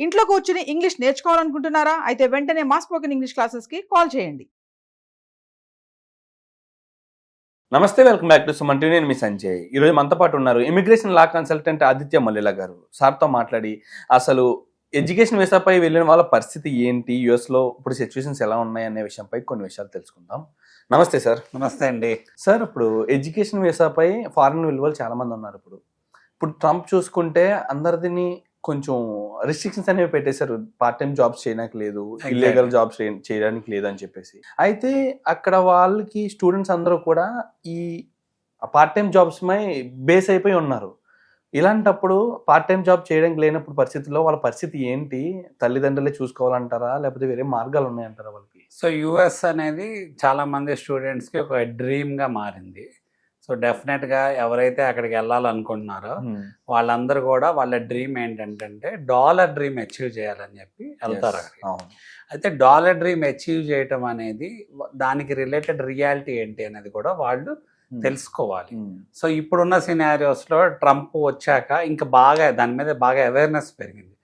ఇంట్లో కూర్చుని ఇంగ్లీష్ నేర్చుకోవాలనుకుంటున్నారా? అయితే వెంటనే మా స్పోకెన్ ఇంగ్లీష్ క్లాసెస్కి కాల్ చేయండి. నమస్తే, welcome back to Suman TV. నేను మీ సంజయ్. ఈరోజు మనతో పాటు ఉన్నారు ఇమిగ్రేషన్ లా కన్సల్టెంట్ ఆదిత్య మల్లిల గారు. సార్తో మాట్లాడి అసలు ఎడ్యుకేషన్ వీసాపై వెళ్ళిన వాళ్ళ పరిస్థితి ఏంటి, యూఎస్లో ఇప్పుడు సిచ్యువేషన్స్ ఎలా ఉన్నాయి అనే విషయంపై కొన్ని విషయాలు తెలుసుకుందాం. నమస్తే సార్. నమస్తే అండి. సార్, ఇప్పుడు ఎడ్యుకేషన్ వీసాపై ఫారిన్ వెళ్ళేవాళ్ళు చాలా మంది ఉన్నారు. ఇప్పుడు ట్రంప్ చూసుకుంటే అందరిని కొంచెం రిస్ట్రిక్షన్స్ అనేవి పెట్టేశారు. పార్ట్ టైం జాబ్స్ చేయడానికి లేదు, ఇల్లీగల్ జాబ్స్ చేయడానికి లేదు అని చెప్పేసి. అయితే అక్కడ వాళ్ళకి స్టూడెంట్స్ అందరూ కూడా ఈ పార్ట్ టైం జాబ్స్ పై బేస్ అయిపోయి ఉన్నారు. ఇలాంటప్పుడు పార్ట్ టైం జాబ్ చేయడానికి లేనప్పుడు పరిస్థితుల్లో వాళ్ళ పరిస్థితి ఏంటి? తల్లిదండ్రులే చూసుకోవాలంటారా, లేకపోతే వేరే మార్గాలు ఉన్నాయంటారా వాళ్ళకి? సో యుఎస్ అనేది చాలా మంది స్టూడెంట్స్కి ఒక డ్రీమ్గా మారింది. సో డెఫినెట్గా ఎవరైతే అక్కడికి వెళ్ళాలనుకుంటున్నారో వాళ్ళందరూ కూడా వాళ్ళ డ్రీమ్ ఏంటంటే డాలర్ డ్రీమ్ అచీవ్ చేయాలని చెప్పి వెళ్తారు అక్కడికి. అయితే డాలర్ డ్రీమ్ అచీవ్ చేయటం అనేది దానికి రిలేటెడ్ రియాలిటీ ఏంటి అనేది కూడా వాళ్ళు తెలుసుకోవాలి. సో ఇప్పుడున్న సినారియోస్లో ట్రంప్ వచ్చాక ఇంకా బాగా దాని మీద బాగా అవేర్నెస్ పెరిగింది.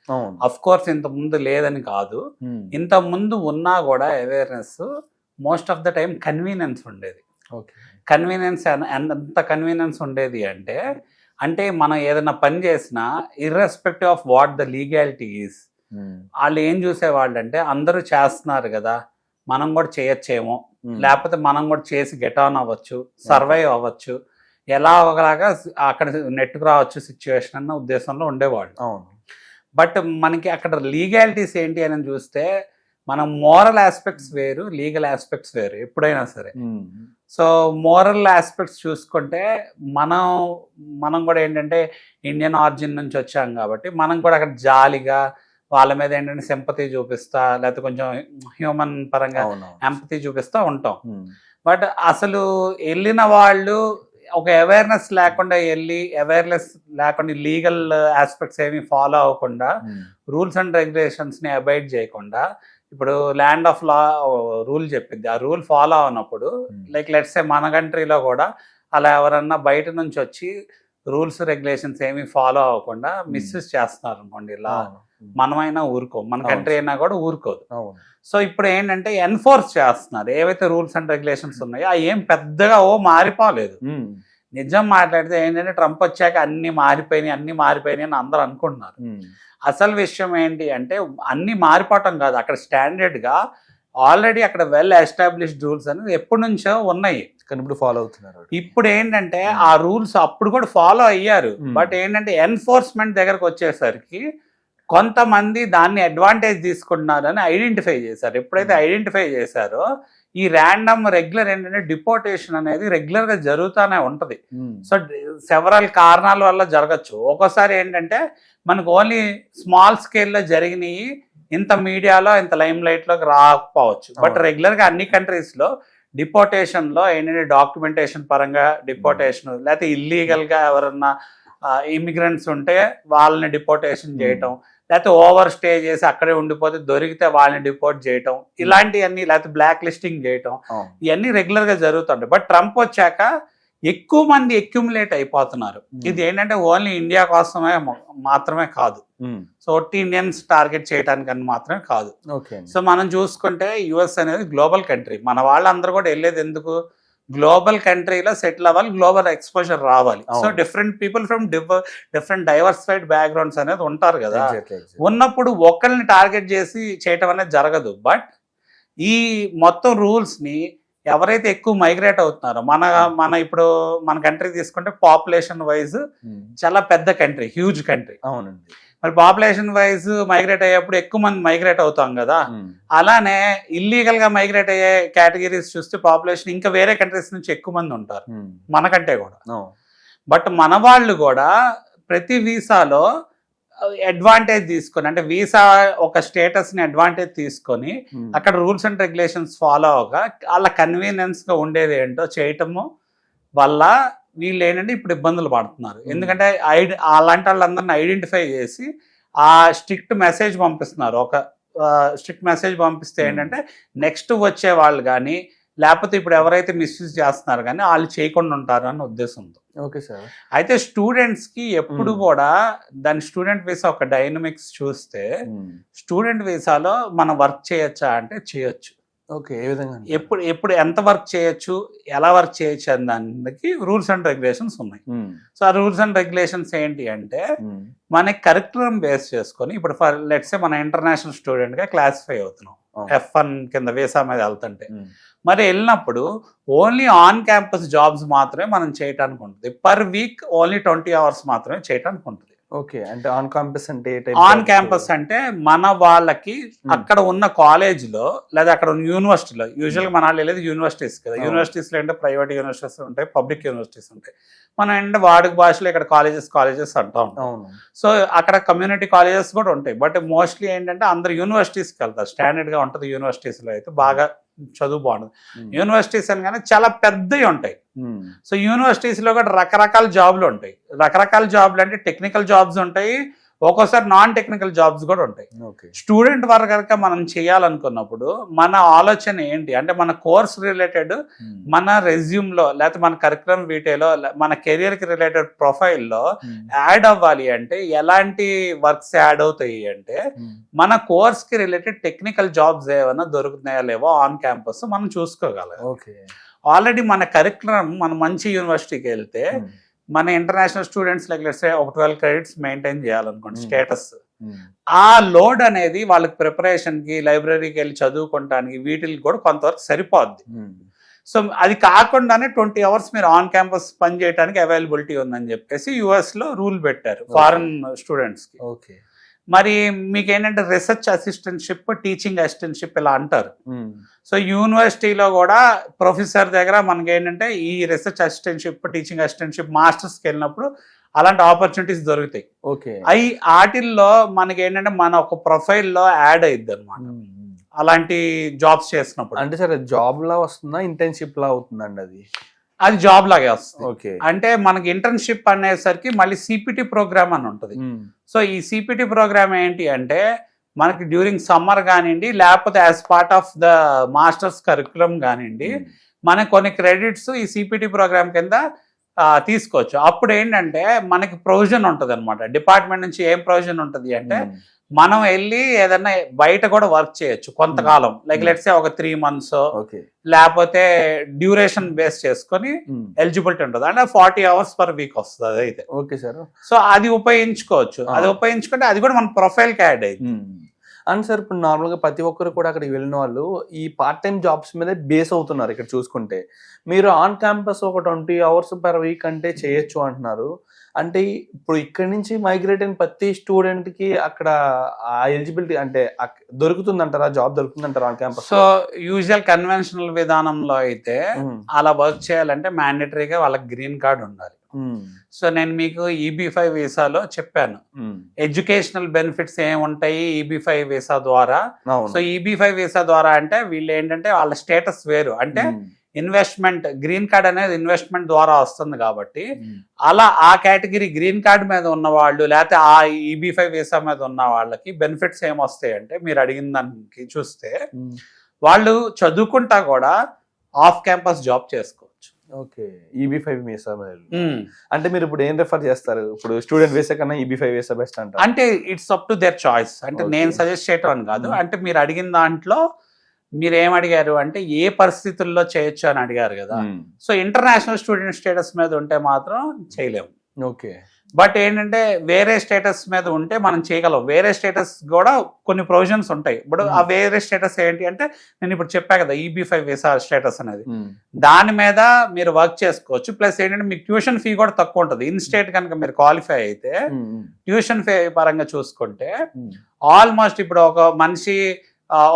అఫ్ కోర్స్ ఇంత ముందు లేదని కాదు, ఇంత ముందు ఉన్నా కూడా awareness most of the time convenience ఉండేది. కన్వీనియన్స్ ఎంత కన్వీనియన్స్ ఉండేది అంటే మనం ఏదైనా పని చేసినా irrespective of what the legality is, వాళ్ళు ఏం చూసేవాళ్ళు అంటే అందరూ చేస్తున్నారు కదా, మనం కూడా చేయొచ్చేమో, లేకపోతే మనం కూడా చేసి గెట్ ఆన్ అవ్వచ్చు, సర్వైవ్ అవ్వచ్చు, ఎలా ఒకలాగా అక్కడ నెట్కు రావచ్చు సిచ్యువేషన్ అన్న ఉద్దేశంలో ఉండేవాళ్ళు. బట్ మనకి అక్కడ లీగాలిటీస్ ఏంటి అని చూస్తే మనం మోరల్ ఆస్పెక్ట్స్ వేరు, లీగల్ ఆస్పెక్ట్స్ వేరు ఎప్పుడైనా సరే. సో మోరల్ ఆస్పెక్ట్స్ చూసుకుంటే మనం కూడా ఏంటంటే ఇండియన్ ఆరిజిన్ నుంచి వచ్చాం కాబట్టి మనం కూడా అక్కడ జాలిగా వాళ్ళ మీద ఏంటంటే సింపతి చూపిస్తా, లేకపోతే కొంచెం హ్యూమన్ పరంగా ఎంపతి చూపిస్తూ ఉంటాం. బట్ అసలు వెళ్ళిన వాళ్ళు ఒక అవేర్నెస్ లేకుండా లీగల్ ఆస్పెక్ట్స్ ఏమి ఫాలో అవ్వకుండా, రూల్స్ అండ్ రెగ్యులేషన్స్ని అబైడ్ చేయకుండా, ఇప్పుడు ల్యాండ్ ఆఫ్ లా రూల్ చెప్పింది, ఆ రూల్ ఫాలో అవునప్పుడు లైక్ లెట్స్ సే మన కంట్రీలో కూడా అలా ఎవరన్నా బయట నుంచి వచ్చి రూల్స్ రెగ్యులేషన్స్ ఏమి ఫాలో అవ్వకుండా మిస్యూజ్ చేస్తున్నారు అనుకోండి, ఇలా మనమైనా ఊరుకోం, మన కంట్రీ అయినా కూడా ఊరుకోదు. సో ఇప్పుడు ఏంటంటే ఎన్ఫోర్స్ చేస్తున్నారు ఏవైతే రూల్స్ అండ్ రెగ్యులేషన్స్ ఉన్నాయో, అవి ఏం పెద్దగా మారిపోలేదు. నిజం మాట్లాడితే ఏంటంటే ట్రంప్ వచ్చాక అన్ని మారిపోయినాయి అని అందరూ అనుకుంటున్నారు. అసలు విషయం ఏంటి అంటే అన్ని మారిపోవటం కాదు, అక్కడ స్టాండర్డ్గా ఆల్రెడీ అక్కడ వెల్ ఎస్టాబ్లిష్డ్ రూల్స్ అనేది ఎప్పటి నుంచో ఉన్నాయి, కానీ ఇప్పుడు ఫాలో అవుతున్నారు. ఇప్పుడు ఏంటంటే ఆ రూల్స్ అప్పుడు కూడా ఫాలో అయ్యారు, బట్ ఏంటంటే ఎన్ఫోర్స్మెంట్ దగ్గరకు వచ్చేసరికి కొంతమంది దాన్ని అడ్వాంటేజ్ తీసుకుంటున్నారని ఐడెంటిఫై చేశారు. ఎప్పుడైతే ఐడెంటిఫై చేశారో ఈ ర్యాండమ్ రెగ్యులర్ ఏంటంటే డిపోర్టేషన్ అనేది రెగ్యులర్గా జరుగుతూనే ఉంటుంది. సో సెవరల్ కారణాల వల్ల జరగచ్చు. ఒక్కోసారి ఏంటంటే మనకు ఓన్లీ స్మాల్ స్కేల్లో జరిగినవి ఇంత మీడియాలో ఇంత లైమ్ లైట్లోకి రాకపోవచ్చు, బట్ రెగ్యులర్గా అన్ని కంట్రీస్లో డిపోర్టేషన్లో ఏంటంటే డాక్యుమెంటేషన్ పరంగా డిపోర్టేషన్, లేకపోతే ఇల్లీగల్గా ఎవరన్నా ఇమిగ్రెంట్స్ ఉంటే వాళ్ళని డిపోర్టేషన్ చేయటం, లేకపోతే ఓవర్ స్టే చేసి అక్కడే ఉండిపోతే దొరికితే వాళ్ళని డిపోర్ట్ చేయటం, ఇలాంటివన్నీ, లేకపోతే బ్లాక్ లిస్టింగ్ చేయటం, ఇవన్నీ రెగ్యులర్గా జరుగుతుంటాయి. బట్ ట్రంప్ వచ్చాక ఎక్కువ మంది అక్యుములేట్ అయిపోతున్నారు. ఇది ఏంటంటే ఓన్లీ ఇండియా కోసమే మాత్రమే కాదు, సో ఇండియన్స్ టార్గెట్ చేయడానికి మాత్రమే కాదు. సో మనం చూసుకుంటే యుఎస్ అనేది గ్లోబల్ కంట్రీ, మన వాళ్ళందరూ కూడా వెళ్ళేది ఎందుకు, గ్లోబల్ కంట్రీలో సెటిల్ అవ్వాలి, గ్లోబల్ ఎక్స్పోజర్ రావాలి. So different people from different diversified backgrounds అనేది ఉంటారు కదా. ఉన్నప్పుడు ఒకరిని టార్గెట్ చేసి చేయటం అనేది జరగదు. బట్ ఈ మొత్తం రూల్స్ని ఎవరైతే ఎక్కువ మైగ్రేట్ అవుతున్నారో, మన ఇప్పుడు మన కంట్రీ తీసుకుంటే పాపులేషన్ వైజ్ చాలా పెద్ద కంట్రీ, హ్యూజ్ కంట్రీ. అవునండి. మరి పాపులేషన్ వైజ్ మైగ్రేట్ అయ్యేప్పుడు ఎక్కువ మంది మైగ్రేట్ అవుతాం కదా, అలానే ఇల్లీగల్గా మైగ్రేట్ అయ్యే కేటగిరీస్ చూస్తే పాపులేషన్ ఇంకా వేరే కంట్రీస్ నుంచి ఎక్కువ మంది ఉంటారు మనకంటే కూడా. బట్ మన వాళ్ళు కూడా ప్రతి వీసాలో అడ్వాంటేజ్ తీసుకొని, అంటే వీసా ఒక స్టేటస్ని అడ్వాంటేజ్ తీసుకొని అక్కడ రూల్స్ అండ్ రెగ్యులేషన్స్ ఫాలో అవ్వక వాళ్ళ కన్వీనియన్స్గా ఉండేది ఏంటో చేయటము వల్ల వీళ్ళు ఏంటంటే ఇప్పుడు ఇబ్బందులు పడుతున్నారు. ఎందుకంటే అలాంటి వాళ్ళందరినీ ఐడెంటిఫై చేసి ఆ స్ట్రిక్ట్ మెసేజ్ పంపిస్తున్నారు. ఒక స్ట్రిక్ట్ మెసేజ్ పంపిస్తే ఏంటంటే నెక్స్ట్ వచ్చే వాళ్ళు కానీ, లేకపోతే ఇప్పుడు ఎవరైతే మిస్యూజ్ చేస్తున్నారు కానీ వాళ్ళు చేయకుండా ఉంటారు అన్న ఉద్దేశంతో. Okay sir. అయితే స్టూడెంట్స్ కి ఎప్పుడు కూడా దాని స్టూడెంట్ వీసా ఒక డైనమిక్స్ చూస్తే స్టూడెంట్ వీసాలో మనం వర్క్ చేయొచ్చా అంటే చేయొచ్చు. ఓకే, ఏ విధంగా? ఎప్పుడు ఎంత వర్క్ చేయొచ్చు, ఎలా వర్క్ చేయొచ్చు అనే దానికి రూల్స్ అండ్ రెగ్యులేషన్స్ ఉన్నాయి. సో ఆ రూల్స్ అండ్ రెగ్యులేషన్స్ ఏంటి అంటే మన కరిక్యులం బేస్ చేసుకొని, ఇప్పుడు ఫర్ లెట్స్ సే మన ఇంటర్నేషనల్ స్టూడెంట్ గా క్లాసిఫై అవుతున్నాం F1 కింద వీసా మీద వెళ్తుంటే, మరి వెళ్ళినప్పుడు ఓన్లీ ఆన్ క్యాంపస్ జాబ్స్ మాత్రమే మనం చేయటానికి ఉంటుంది. పర్ వీక్ ఓన్లీ 20 hours మాత్రమే చేయటానికి ఉంటుంది. ఓకే, అంటే ఆన్ క్యాంపస్ అంటే ఆన్ క్యాంపస్ అంటే మన వాళ్ళకి అక్కడ ఉన్న కాలేజ్ లో లేదా అక్కడ ఉన్న యూనివర్సిటీలో, యూజువల్ గా మన వాళ్ళు వెళ్ళేది యూనివర్సిటీస్ కదా. యూనివర్సిటీస్ లో అంటే ప్రైవేట్ యూనివర్సిటీస్ ఉంటాయి, పబ్లిక్ యూనివర్సిటీస్ ఉంటాయి. మనం అంటే వాడుక భాషలో ఇక్కడ కాలేజెస్ అంటా ఉంటాం. సో అక్కడ కమ్యూనిటీ కాలేజెస్ కూడా ఉంటాయి. బట్ మోస్ట్లీ ఏంటంటే అందరు యూనివర్సిటీస్కి వెళ్తారు. స్టాండర్డ్ గా ఉంటుంది యూనివర్సిటీస్ లో అయితే, బాగా చదువు బాగుంటుంది. యూనివర్సిటీస్ అనగానే చాలా పెద్దవి ఉంటాయి. సో యూనివర్సిటీస్ లో కూడా రకరకాల జాబ్లు ఉంటాయి. రకరకాల జాబ్లు అంటే టెక్నికల్ జాబ్స్ ఉంటాయి, ఒక్కోసారి నాన్ టెక్నికల్ జాబ్స్ కూడా ఉంటాయి. స్టూడెంట్ వర్క్ మనం చేయాలనుకున్నప్పుడు మన ఆలోచన ఏంటి అంటే, మన కోర్స్ రిలేటెడ్ మన రెజ్యూమ్ లో లేకపోతే మన కరికులం వీటేలో మన కెరియర్ కి రిలేటెడ్ ప్రొఫైల్లో యాడ్ అవ్వాలి అంటే ఎలాంటి వర్క్స్ యాడ్ అవుతాయి అంటే, మన కోర్స్ కి రిలేటెడ్ టెక్నికల్ జాబ్స్ ఏమైనా దొరుకుతున్నాయా లేవో ఆన్ క్యాంపస్ మనం చూసుకోగలం. ఆల్రెడీ మన కరికులం మన మంచి యూనివర్సిటీకి వెళ్తే మన ఇంటర్నేషనల్ స్టూడెంట్స్ లైక్ లెట్స్ సే ఒక 12 credits మెయింటైన్ చేయాలనుకోండి స్టేటస్, ఆ లోడ్ అనేది వాళ్ళకి ప్రిపరేషన్ కి, లైబ్రరీకి వెళ్ళి చదువుకోవడానికి వీటికి కూడా కొంతవరకు సరిపోద్ది. సో అది కాకుండానే 20 hours మీరు ఆన్ క్యాంపస్ పని చేయడానికి అవైలబిలిటీ ఉందని చెప్పేసి US లో రూల్ పెట్టారు ఫారెన్ స్టూడెంట్స్ కి. మరి మీకు ఏంటంటే రీసెర్చ్ అసిస్టెంట్షిప్, టీచింగ్ అసిస్టెంట్షిప్ ఇలా అంటారు. సో యూనివర్సిటీలో కూడా ప్రొఫెసర్ దగ్గర మనకి ఏంటంటే ఈ రీసెర్చ్ అసిస్టెంట్షిప్, టీచింగ్ అసిస్టెంట్షిప్ మాస్టర్స్కి వెళ్ళినప్పుడు అలాంటి ఆపర్చునిటీస్ దొరుకుతాయి. అవి వాటిల్లో మనకి ఏంటంటే మన ఒక ప్రొఫైల్లో యాడ్ అయ్యిద్ది అనమాట అలాంటి జాబ్స్ చేసినప్పుడు. అంటే సరే జాబ్ లా వస్తుందా, ఇంటర్న్షిప్ లా అవుతుందండి? అది జాబ్ లాగే వస్తుంది. అంటే మనకి ఇంటర్న్షిప్ అనేసరికి మళ్ళీ సిపిటి ప్రోగ్రామ్ అని ఉంటుంది. సో ఈ సిపిటి ప్రోగ్రామ్ ఏంటి అంటే మనకి డ్యూరింగ్ సమ్మర్ కానివ్వండి, లేకపోతే as part of the masters curriculum కానివ్వండి, మనకి కొన్ని క్రెడిట్స్ ఈ సిపిటి ప్రోగ్రామ్ కింద తీసుకోవచ్చు. అప్పుడు ఏంటంటే మనకి ప్రొవిజన్ ఉంటుంది అనమాట. డిపార్ట్మెంట్ నుంచి ఏం ప్రొవిజన్ ఉంటుంది అంటే, మనం వెళ్ళి ఏదన్నా బయట కూడా వర్క్ చేయొచ్చు కొంతకాలం, లైక్ లెట్స్ సే ఒక 3 months లేకపోతే డ్యూరేషన్ బేస్ చేసుకొని ఎలిజిబిలిటీ ఉంటుంది. అంటే 40 hours per week వస్తుంది అది అయితే. Okay sir. సో అది ఉపయోగించుకోవచ్చు. అది ఉపయోగించుకుంటే అది కూడా మన ప్రొఫైల్కి యాడ్ అయ్యింది. అండ్ సార్ ఇప్పుడు నార్మల్గా ప్రతి ఒక్కరు కూడా అక్కడికి వెళ్ళిన వాళ్ళు ఈ పార్ట్ టైం జాబ్స్ మీద బేస్ అవుతున్నారు. ఇక్కడ చూసుకుంటే మీరు ఆన్ క్యాంపస్ ఒక 20 hours per week అంటే చేయొచ్చు అంటున్నారు. అంటే ఇప్పుడు ఇక్కడ నుంచి మైగ్రేట్ అయిన ప్రతి స్టూడెంట్ కి అక్కడ ఆ ఎలిజిబిలిటీ అంటే దొరుకుతుందంటారా, జాబ్ దొరుకుతుందంటారా on campus? So usual conventional విధానంలో అయితే అలా వర్క్ చేయాలంటే మ్యాండేటరీగా వాళ్ళకి గ్రీన్ కార్డ్ ఉండాలి. సో నేను మీకు EB-5 వీసాలో చెప్పాను ఎడ్యుకేషనల్ బెనిఫిట్స్ ఏముంటాయి EB-5 వీసా ద్వారా. సో EB-5 వీసా ద్వారా అంటే వీళ్ళు ఏంటంటే వాళ్ళ స్టేటస్ వేరు. అంటే ఇన్వెస్ట్మెంట్, గ్రీన్ కార్డ్ అనేది ఇన్వెస్ట్మెంట్ ద్వారా వస్తుంది కాబట్టి అలా ఆ కేటగిరీ గ్రీన్ కార్డ్ మీద ఉన్న వాళ్ళు లేకపోతే ఆ EB-5 వీసా మీద ఉన్న వాళ్ళకి బెనిఫిట్స్ ఏమొస్తాయి అంటే, మీరు అడిగిన దానికి చూస్తే వాళ్ళు చదువుకుంటా కూడా ఆఫ్ క్యాంపస్ జాబ్ చేసుకోవచ్చు. ఓకే, EB-5 వీసా అంటే మీరు ఇప్పుడు ఏం రెఫర్ చేస్తారు? ఇప్పుడు స్టూడెంట్ వీసా కన్నా EB-5 వీసా బెస్ట్ అంటారు? అంటే it's up to their choice. అంటే నేను సజెస్ట్ చేయటం అని కాదు. అంటే మీరు అడిగిన దాంట్లో మీరు ఏం అడిగారు అంటే ఏ పరిస్థితుల్లో చేయొచ్చు అని అడిగారు కదా. సో ఇంటర్నేషనల్ స్టూడెంట్ స్టేటస్ మీద ఉంటే మాత్రం చేయలేము. ఓకే, బట్ ఏంటంటే వేరే స్టేటస్ మీద ఉంటే మనం చేయగలం. వేరే స్టేటస్ కూడా కొన్ని ప్రొవిజన్స్ ఉంటాయి. ఇప్పుడు ఆ వేరే స్టేటస్ ఏంటి అంటే, నేను ఇప్పుడు చెప్పా కదా EB-5 వీసా స్టేటస్ అనేది, దాని మీద మీరు వర్క్ చేసుకోవచ్చు. ప్లస్ ఏంటంటే మీకు ట్యూషన్ ఫీ కూడా తక్కువ ఉంటుంది. ఇన్ స్టేట్ కనుక మీరు క్వాలిఫై అయితే ట్యూషన్ ఫీ పరంగా చూసుకుంటే ఆల్మోస్ట్ ఇప్పుడు ఒక మనిషి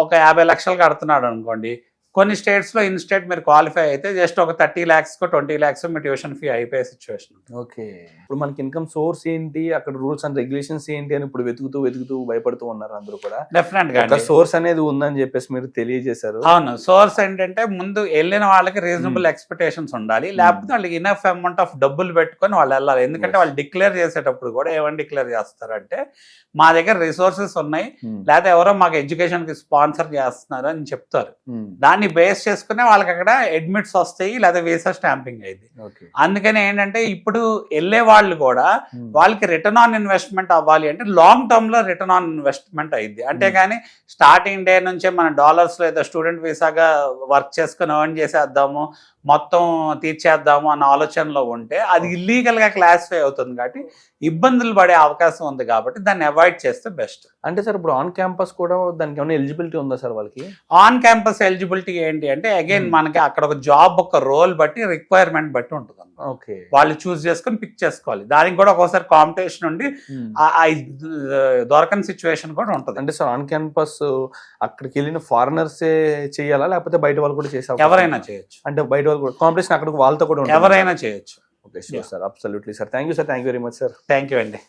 ఒక 50 లక్షలు కడుతున్నాడు అనుకోండి, కొన్ని స్టేట్స్ లో ఇన్ స్టేట్ మీరు క్వాలిఫై అయితే జస్ట్ ఒక 30 lakhs 20 lakhs మీ ట్యూషన్ ఫీ అయిపోయే సిచ్యువేషన్. ఓకే, ఇప్పుడు మనకి ఇన్కమ్ సోర్స్ ఏంటి, అక్కడ రూల్స్ అండ్ రెగ్యులేషన్స్ ఏంటి అని ఇప్పుడు వెతుకుతూ భయపడుతూ ఉన్నారు అందరూ కూడా. డెఫినెట్ గా సోర్స్ అనేది ఉందని చెప్పేసి మీరు తెలియజేశారు. అవును, సోర్స్ ఏంటంటే ముందు వెళ్ళిన వాళ్ళకి రీజనబుల్ ఎక్స్పెక్టేషన్స్ ఉండాలి, లేకపోతే వాళ్ళకి ఇనఫ్ అమౌంట్ ఆఫ్ డబ్బులు పెట్టుకొని వాళ్ళు వెళ్ళాలి. ఎందుకంటే వాళ్ళు డిక్లేర్ చేసేటప్పుడు కూడా ఏమని డిక్లేర్ చేస్తారంటే, మా దగ్గర రిసోర్సెస్ ఉన్నాయి, లేకపోతే ఎవరో మాకు ఎడ్యుకేషన్ కి స్పాన్సర్ చేస్తున్నారు అని చెప్తారు. దాన్ని దాన్ని బేస్ చేసుకునే వాళ్ళకి అక్కడ అడ్మిట్స్ వస్తాయి లేదా వీసా స్టాంపింగ్ అయింది. ఓకే. అందుకని ఏంటంటే ఇప్పుడు వెళ్ళే వాళ్ళు కూడా వాళ్ళకి రిటర్న్ ఆన్ ఇన్వెస్ట్మెంట్ అవ్వాలి అంటే లాంగ్ టర్మ్ లో రిటర్న్ ఆన్ ఇన్వెస్ట్మెంట్ అయింది. అంతేగాని స్టార్టింగ్ డే నుంచే మన డాలర్స్ లేదా స్టూడెంట్ వీసాగా వర్క్ చేసుకుని ఎర్న్ చేసేద్దాము, మొత్తం తీర్చేద్దాము అన్న ఆలోచనలో ఉంటే అది ఇల్లీగల్ గా క్లాసిఫై అవుతుంది కాబట్టి ఇబ్బందులు పడే అవకాశం ఉంది. కాబట్టి దాన్ని అవాయిడ్ చేస్తే బెస్ట్. అంటే సార్ ఇప్పుడు ఆన్ క్యాంపస్ కూడా దానికి ఏమైనా ఎలిజిబిలిటీ ఉందా సార్ వాళ్ళకి? ఆన్ క్యాంపస్ ఎలిజిబిలిటీ ఏంటి అంటే అగైన్ మనకి అక్కడ ఒక జాబ్ ఒక రోల్ బట్టి రిక్వైర్మెంట్ బట్టి ఉంటుంది. ఓకే. వాళ్ళు చూస్ చేసుకొని పిక్ చేసుకోవాలి. దానికి కూడా ఒక్కోసారి కాంపిటీషన్ ఉండి దొరకని సిచ్యువేషన్ కూడా ఉంటుంది. అంటే సార్ ఆన్ క్యాంపస్ అక్కడికి వెళ్ళిన ఫారినర్సే చేయాలా లేకపోతే బయట వాళ్ళు కూడా చేసే ఎవరైనా చేయొచ్చు. అంటే బయట వాళ్ళు కూడా కాంపిటీషన్ అక్కడ వాళ్ళతో కూడా ఎవరైనా చేయొచ్చు. Okay, sure sir, absolutely sir. Thank you sir, thank you very much sir. Thank you అండి.